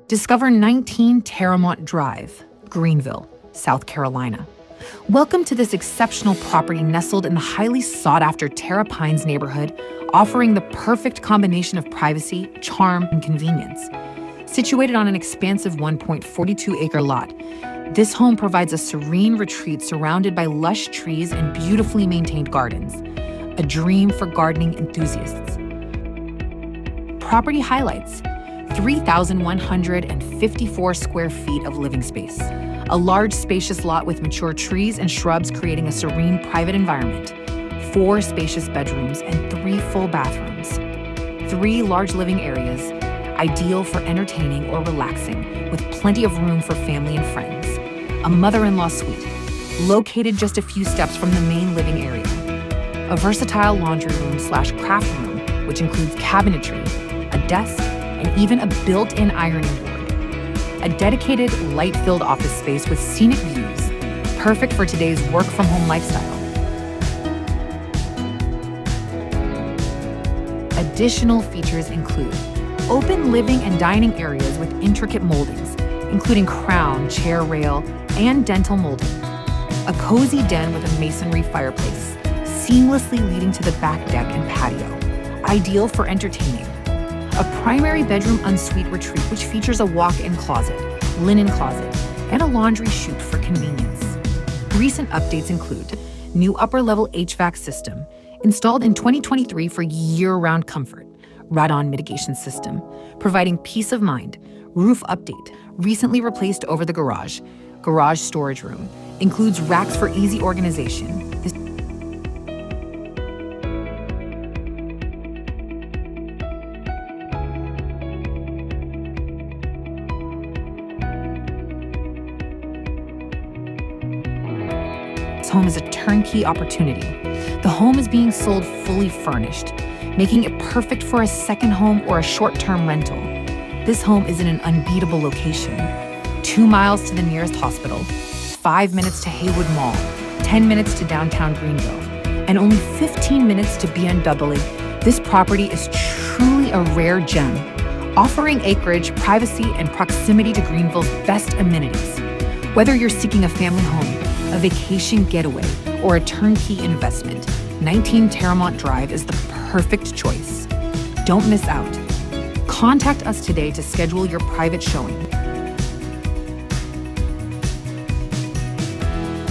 Discover 19 Terramont Drive, Greenville, South Carolina. Welcome to this exceptional property nestled in the highly sought-after Terra Pines neighborhood, offering the perfect combination of privacy, charm, and convenience. Situated on an expansive 1.42-acre lot, this home provides a serene retreat surrounded by lush trees and beautifully maintained gardens, a dream for gardening enthusiasts. Property highlights: 3,154 square feet of living space, a large spacious lot with mature trees and shrubs creating a serene private environment, 4 spacious bedrooms and 3 full bathrooms, 3 large living areas, ideal for entertaining or relaxing, with plenty of room for family and friends, a mother-in-law suite, located just a few steps from the main living area, a versatile laundry room/craft room, which includes cabinetry, a desk, and even a built-in ironing board, a dedicated, light-filled office space with scenic views, perfect for today's work-from-home lifestyle. Additional features include open living and dining areas with intricate moldings, including crown, chair rail, and dental molding, a cozy den with a masonry fireplace, seamlessly leading to the back deck and patio, ideal for entertaining, a primary bedroom ensuite retreat which features a walk-in closet, linen closet, and a laundry chute for convenience. Recent updates include new upper-level HVAC system installed in 2023 for year-round comfort, radon mitigation system, providing peace of mind, roof update, recently replaced over the garage storage room, includes racks for easy organization. This home is a turnkey opportunity. The home is being sold fully furnished, making it perfect for a second home or a short-term rental. This home is in an unbeatable location. 2 miles to the nearest hospital, 5 minutes to Haywood Mall, 10 minutes to downtown Greenville, and only 15 minutes to BMW. This property is truly a rare gem, offering acreage, privacy, and proximity to Greenville's best amenities. Whether you're seeking a family home, a vacation getaway, or a turnkey investment, 19 Terramont Drive is the perfect choice. Don't miss out. Contact us today to schedule your private showing.